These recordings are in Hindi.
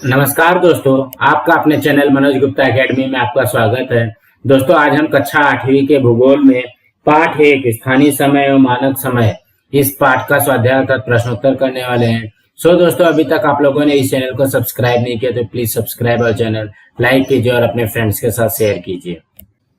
नमस्कार दोस्तों, आपका अपने चैनल मनोज गुप्ता एकेडमी में आपका स्वागत है। दोस्तों, आज हम कक्षा 8वीं के भूगोल में पाठ 1 स्थानीय समय एवं मानक समय इस पाठ का स्वाध्याय अर्थात प्रश्नोत्तर करने वाले हैं। दोस्तों, अभी तक आप लोगों ने इस चैनल को सब्सक्राइब नहीं किया तो प्लीज सब्सक्राइब और चैनल लाइक कीजिए और अपने फ्रेंड्स के साथ शेयर कीजिए।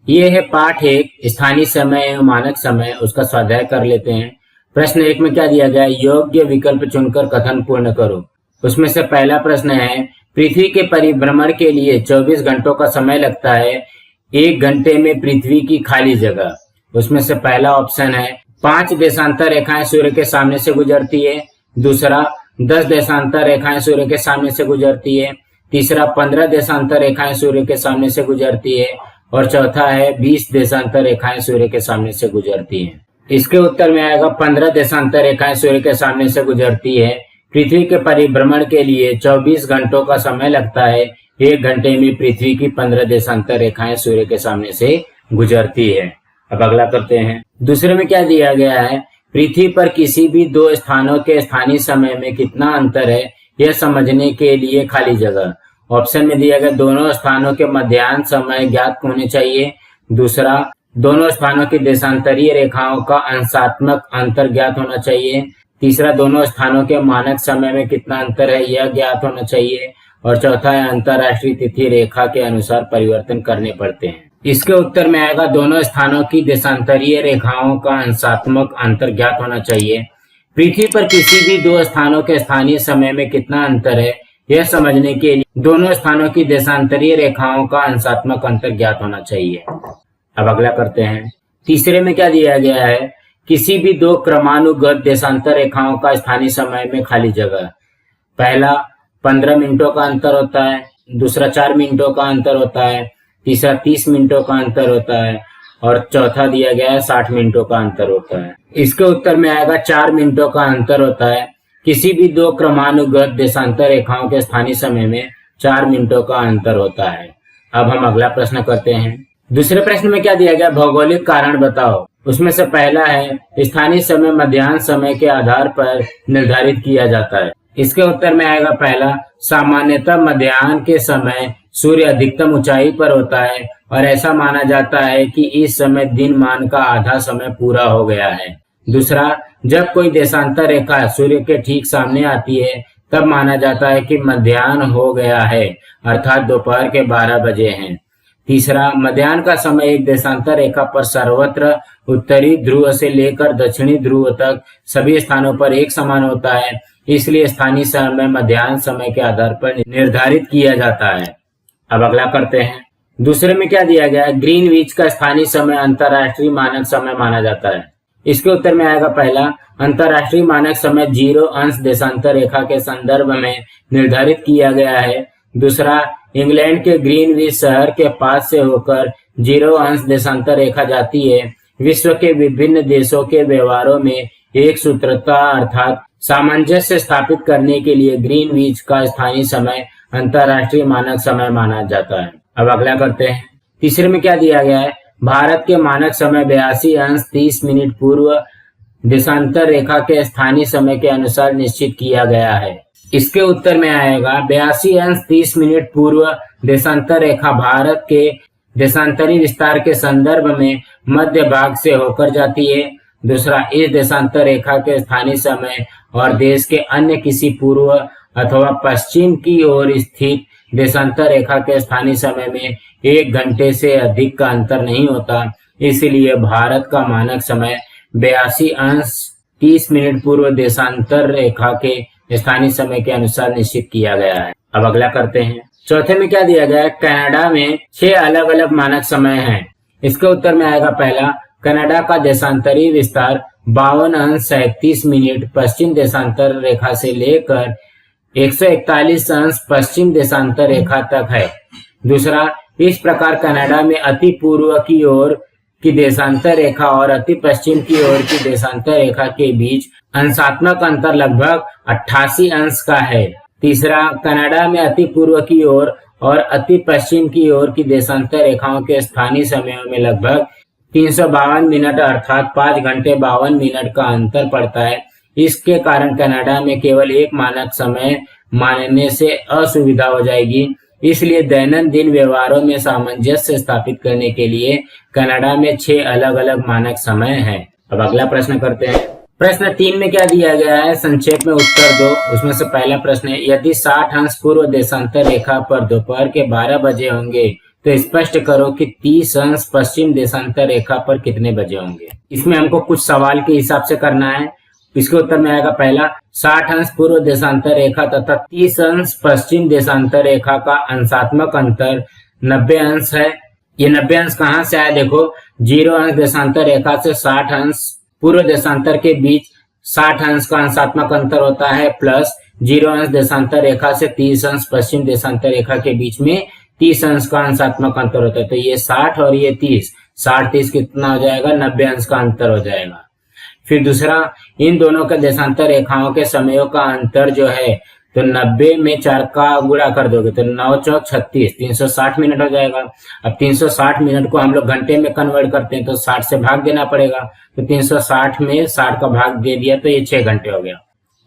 ये है पाठ 1 स्थानीय समय एवं मानक समय, उसका स्वाध्याय कर लेते हैं। प्रश्न 1 में क्या दिया गया है? योग्य विकल्प चुनकर कथन पूर्ण करो। उसमें से पहला प्रश्न है, पृथ्वी के परिभ्रमण के लिए 24 घंटों का समय लगता है, 1 घंटे में पृथ्वी की खाली जगह। उसमें से पहला ऑप्शन है 5 देशांतर रेखाएं सूर्य के सामने से गुजरती है। दूसरा 10 देशांतर रेखाएं सूर्य के सामने से गुजरती है। तीसरा 15 देशांतर रेखाएं सूर्य के सामने से गुजरती है। और चौथा है 20 देशांतर रेखाएं सूर्य के सामने से गुजरती है। इसके उत्तर में आएगा 15 देशांतर रेखाएं सूर्य के सामने से गुजरती है। पृथ्वी के परिभ्रमण के लिए 24 घंटों का समय लगता है, 1 घंटे में पृथ्वी की 15 देशांतर रेखाएं सूर्य के सामने से गुजरती है। अब अगला करते हैं। दूसरे में क्या दिया गया है? पृथ्वी पर किसी भी 2 स्थानों के स्थानीय समय में कितना अंतर है, यह समझने के लिए खाली जगह। ऑप्शन में दिया गया दोनों स्थानों के मध्याह्न समय ज्ञात होने चाहिए। दूसरा, दोनों स्थानों की देशांतरीय रेखाओं का अंशात्मक अंतर ज्ञात होना चाहिए। तीसरा, दोनों स्थानों के मानक समय में कितना अंतर है, यह ज्ञात होना चाहिए। और चौथा है अंतरराष्ट्रीय तिथि रेखा के अनुसार परिवर्तन करने पड़ते हैं। इसके उत्तर में आएगा दोनों स्थानों की देशांतरीय रेखाओं का अंशात्मक अंतर ज्ञात होना चाहिए। पृथ्वी पर किसी भी 2 स्थानों के स्थानीय समय में कितना अंतर है, यह समझने के लिए दोनों स्थानों की देशांतरीय रेखाओं का अंशात्मक अंतर ज्ञात होना चाहिए। अब अगला करते हैं। तीसरे में क्या दिया गया है? किसी भी 2 क्रमानुगत देशांतर रेखाओं का स्थानीय समय में खाली जगह। पहला 15 मिनटों का अंतर होता है। दूसरा 4 मिनटों का अंतर होता है। तीसरा 30 मिनटों का अंतर होता है। और चौथा दिया गया है 60 मिनटों का अंतर होता है। इसके उत्तर में आएगा 4 मिनटों का अंतर होता है। किसी भी 2 क्रमानुगत देशांतर रेखाओं के स्थानीय समय में 4 मिनटों का अंतर होता है। अब हम अगला प्रश्न करते हैं। दूसरे प्रश्न में क्या दिया गया? भौगोलिक कारण बताओ। उसमें से पहला है स्थानीय समय मध्याह्न समय के आधार पर निर्धारित किया जाता है। इसके उत्तर में आएगा पहला, सामान्यतः मध्याह्न के समय सूर्य अधिकतम ऊंचाई पर होता है और ऐसा माना जाता है कि इस समय दिन मान का आधा समय पूरा हो गया है। दूसरा, जब कोई देशांतर रेखा सूर्य के ठीक सामने आती है तब माना जाता है कि मध्याह्न हो गया है, अर्थात दोपहर के 12 बजे हैं। तीसरा, मध्याह्न का समय एक देशांतर रेखा पर सर्वत्र उत्तरी ध्रुव से लेकर दक्षिणी ध्रुव तक सभी स्थानों पर एक समान होता है, इसलिए स्थानीय समय मध्याह्न समय के आधार पर निर्धारित किया जाता है। अब अगला करते हैं। दूसरे में क्या दिया गया है? ग्रीनविच का स्थानीय समय अंतरराष्ट्रीय मानक समय माना जाता है। इसके उत्तर में आएगा पहला, अंतरराष्ट्रीय मानक समय 0 अंश देशांतर रेखा के संदर्भ में निर्धारित किया गया है। दूसरा, इंग्लैंड के ग्रीनविच शहर के पास से होकर 0 अंश देशांतर रेखा जाती है। विश्व के विभिन्न देशों के व्यवहारों में एक सूत्रता अर्थात सामंजस्य स्थापित करने के लिए ग्रीनविच का स्थानीय समय अंतरराष्ट्रीय मानक समय माना जाता है। अब अगला करते हैं। तीसरे में क्या दिया गया है? भारत के मानक समय 82 अंश 30 मिनट पूर्व देशांतर रेखा के स्थानीय समय के अनुसार निश्चित किया गया है। इसके उत्तर में आएगा 82 अंश 30 मिनट पूर्व देशांतर रेखा भारत के देशांतरी विस्तार के संदर्भ में मध्य भाग से होकर जाती है। दूसरा, इस देशांतर रेखा के स्थानीय समय और देश के अन्य किसी पूर्व अथवा पश्चिम की ओर स्थित देशांतर रेखा के स्थानीय समय में 1 घंटे से अधिक का अंतर नहीं होता, इसलिए भारत का मानक समय 82 अंश 30 मिनट पूर्व देशांतर रेखा के स्थानीय समय के अनुसार निश्चित किया गया है। अब अगला करते हैं। चौथे में क्या दिया गया है? कनाडा में 6 अलग अलग मानक समय हैं। इसके उत्तर में आएगा पहला, कनाडा का देशांतरी विस्तार 52 अंश 37 मिनट पश्चिम देशांतर रेखा से लेकर 141 अंश पश्चिम देशांतर रेखा तक है। दूसरा, इस प्रकार कनाडा में अति पूर्व की ओर की देशांतर रेखा और अति पश्चिम की ओर की देशांतर रेखा के बीच अंशात्मक अंतर लगभग 88 अंश का है। तीसरा, कनाडा में अति पूर्व की ओर और अति पश्चिम की ओर की देशांतर रेखाओं के स्थानीय समयों में लगभग 352 मिनट अर्थात 5 घंटे 52 मिनट का अंतर पड़ता है। इसके कारण कनाडा में केवल एक मानक समय मानने से असुविधा हो जाएगी। इसलिए दैनंदिन व्यवहारों में सामंजस्य स्थापित करने के लिए कनाडा में 6 अलग अलग मानक समय हैं। अब अगला प्रश्न करते हैं। प्रश्न 3 में क्या दिया गया है, संक्षेप में उत्तर दो। उसमें से पहला प्रश्न है, यदि 60 अंश पूर्व देशांतर रेखा पर दोपहर के 12 बजे होंगे तो स्पष्ट करो कि 30 अंश पश्चिम देशांतर रेखा पर कितने बजे होंगे। इसमें हमको कुछ सवाल के हिसाब से करना है। इसके उत्तर में आएगा पहला, 60 अंश पूर्व देशांतर रेखा तथा 30 अंश पश्चिम देशांतर रेखा का अंशात्मक अंतर 90 अंश है। ये 90 अंश कहाँ से आया, देखो 0 अंश देशांतर रेखा से 60 अंश पूर्व देशांतर के बीच 60 अंश का अंशात्मक अंतर होता है, प्लस 0 अंश देशांतर रेखा से 30 अंश पश्चिम देशांतर रेखा के बीच में 30 अंश का अंशात्मक अंतर होता है। तो ये 60 और ये 30, 60-30 कितना हो जाएगा, 90 अंश का अंतर हो जाएगा। फिर दूसरा, इन दोनों के देशांतर रेखाओं के समयों का अंतर जो है, तो 90 में 4 का गुणा कर दोगे तो 9 चौक 36, 360 मिनट हो जाएगा। अब 360 मिनट को हम लोग घंटे में कन्वर्ट करते हैं तो 60 से भाग देना पड़ेगा। तो 360 में 60 का भाग दे दिया तो ये 6 घंटे हो गया।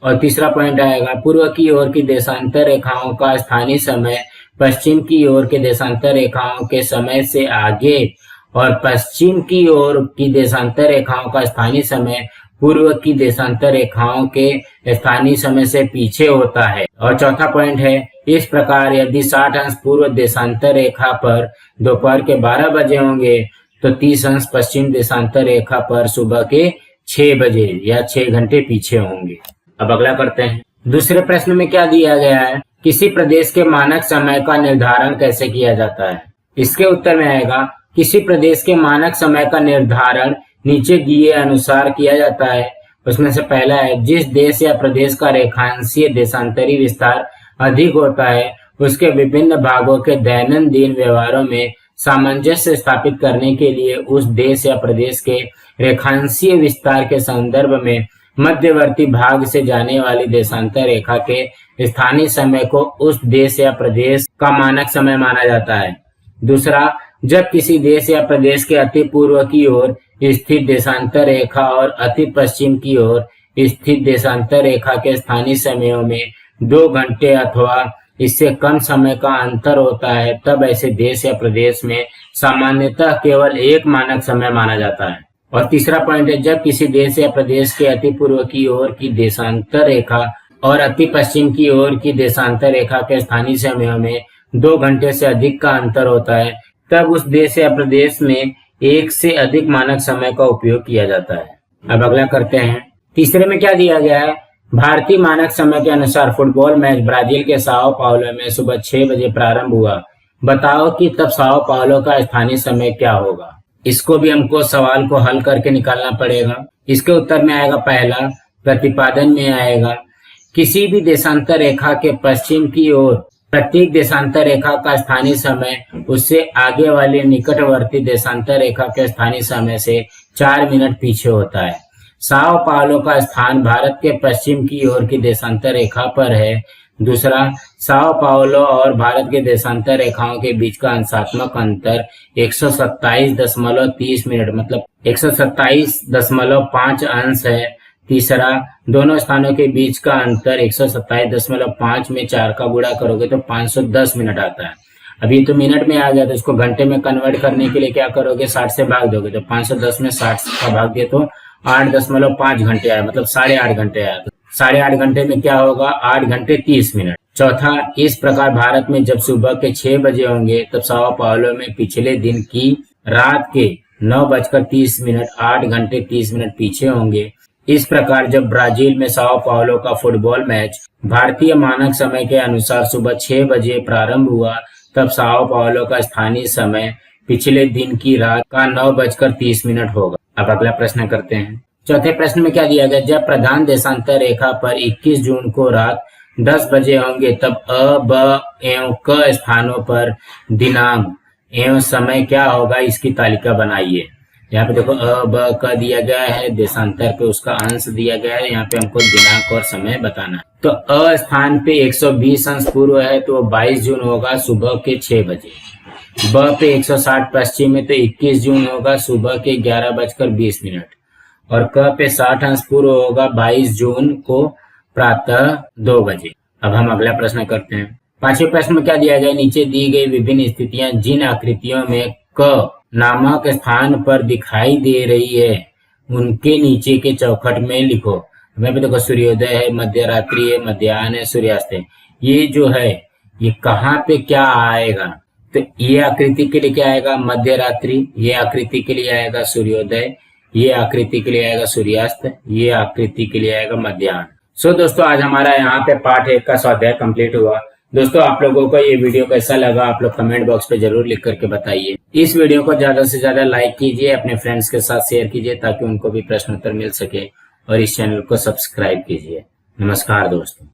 और तीसरा पॉइंट आएगा, पूर्व की ओर की देशांतर रेखाओं का स्थानीय समय पश्चिम की ओर के देशांतर रेखाओं के समय से आगे और पश्चिम की ओर की देशांतर रेखाओं का स्थानीय समय पूर्व की देशांतर रेखाओं के स्थानीय समय से पीछे होता है। और चौथा पॉइंट है, इस प्रकार यदि 60 अंश पूर्व देशांतर रेखा पर दोपहर के 12 बजे होंगे तो 30 अंश पश्चिम देशांतर रेखा पर सुबह के 6 बजे या 6 घंटे पीछे होंगे। अब अगला करते हैं। दूसरे प्रश्न में क्या दिया गया है, किसी प्रदेश के मानक समय का निर्धारण कैसे किया जाता है। इसके उत्तर में आएगा, किसी प्रदेश के मानक समय का निर्धारण नीचे दिए अनुसार किया जाता है। उसमें से पहला है, जिस देश या प्रदेश का रेखांशीय देशांतरी विस्तार अधिक होता है उसके विभिन्न भागों के दैनंदिन व्यवहारों में सामंजस्य स्थापित करने के लिए उस देश या प्रदेश के रेखांशीय विस्तार के संदर्भ में मध्यवर्ती भाग से जाने वाली देशांतर रेखा के स्थानीय समय को उस देश या प्रदेश का मानक समय माना जाता है। दूसरा, जब किसी देश या प्रदेश के अति पूर्व की ओर स्थित देशांतर रेखा और अति पश्चिम की ओर स्थित देशांतर रेखा के स्थानीय समयों में 2 घंटे अथवा इससे कम समय का अंतर होता है, तब ऐसे देश या प्रदेश में सामान्यतः केवल एक मानक समय माना जाता है। और तीसरा पॉइंट है, जब किसी देश या प्रदेश के अति पूर्व की ओर की देशांतर रेखा और अति पश्चिम की ओर की देशांतर रेखा के स्थानीय समयों में 2 घंटे से अधिक का अंतर होता है, तब उस देश या प्रदेश में एक से अधिक मानक समय का उपयोग किया जाता है। अब अगला करते हैं। तीसरे में क्या दिया गया है, भारतीय मानक समय के अनुसार फुटबॉल मैच ब्राजील के साओ पाउलो में सुबह 6 बजे प्रारंभ हुआ। बताओ कि तब साओ पाउलो का स्थानीय समय क्या होगा। इसको भी हमको सवाल को हल करके निकालना पड़ेगा। इसके उत्तर में आएगा पहला, प्रतिपादन में आएगा, किसी भी देशांतर रेखा के पश्चिम की ओर प्रत्येक देशांतर रेखा का स्थानीय समय उससे आगे वाले निकटवर्ती देशांतर रेखा के स्थानीय समय से 4 मिनट पीछे होता है। साओ पाउलो का स्थान भारत के पश्चिम की ओर की देशांतर रेखा पर है। दूसरा, साओ पाउलो और भारत के देशांतर रेखाओं के बीच का अंशात्मक अंतर 127.30 मिनट मतलब 127.5 अंश है। तीसरा, दोनों स्थानों के बीच का अंतर 127.5 में 4 का गुणा करोगे तो 510 मिनट आता है। अभी तो मिनट में आ गया, तो इसको घंटे में कन्वर्ट करने के लिए क्या करोगे, 60 से भाग दोगे तो 510 में 60 का भाग दिए तो 8.5 घंटे आया, मतलब 8.5 घंटे आया। तो 8.5 घंटे में क्या होगा, 8 घंटे 30 मिनट। चौथा, इस प्रकार भारत में जब सुबह के 6 बजे होंगे तब साओ पाउलो में पिछले दिन की रात के 9:30 8 घंटे 30 मिनट पीछे होंगे। इस प्रकार जब ब्राजील में साओ पाउलो का फुटबॉल मैच भारतीय मानक समय के अनुसार सुबह 6 बजे प्रारंभ हुआ, तब साओ पाउलो का स्थानीय समय पिछले दिन की रात का 9:30 होगा। अब अगला प्रश्न करते हैं। चौथे प्रश्न में क्या दिया गया, जब प्रधान देशांतर रेखा पर 21 जून को रात 10 बजे होंगे तब अ, ब एवं क स्थानों पर दिनांक एवं समय क्या होगा, इसकी तालिका बनाइए। यहाँ पे देखो अ, ब, क दिया गया है, देशांतर पे उसका अंश दिया गया है, यहाँ पे हमको दिनांक और समय बताना है। तो अ स्थान पे 120 अंश पूर्व है तो 22 जून होगा सुबह के 6 बजे। ब पे 160 पश्चिम है तो 21 जून होगा सुबह के 11:20 और क पे 60 अंश पूर्व होगा 22 जून को प्रातः 2 बजे। अब हम अगला प्रश्न करते हैं। पांचवें प्रश्न में क्या दिया गया, नीचे दी गई विभिन्न स्थितियां जिन आकृतियों में क नामक स्थान पर दिखाई दे रही है उनके नीचे के चौखट में लिखो। हमें भी देखो, सूर्योदय है, मध्य रात्रि है, मध्याह्न है, सूर्यास्त है। ये जो है ये कहाँ पे क्या आएगा, तो ये आकृति के लिए क्या आएगा, मध्य रात्रि। ये आकृति के लिए आएगा सूर्योदय। ये आकृति के लिए आएगा सूर्यास्त। ये आकृति के लिए आएगा मध्याह्न। सो दोस्तों, आज हमारा यहाँ पे पाठ 1 का स्वाध्याय कंप्लीट हुआ। दोस्तों, आप लोगों को ये वीडियो कैसा लगा आप लोग कमेंट बॉक्स पे जरूर लिख करके बताइए। इस वीडियो को ज्यादा से ज्यादा लाइक कीजिए, अपने फ्रेंड्स के साथ शेयर कीजिए ताकि उनको भी प्रश्न उत्तर मिल सके, और इस चैनल को सब्सक्राइब कीजिए। नमस्कार दोस्तों।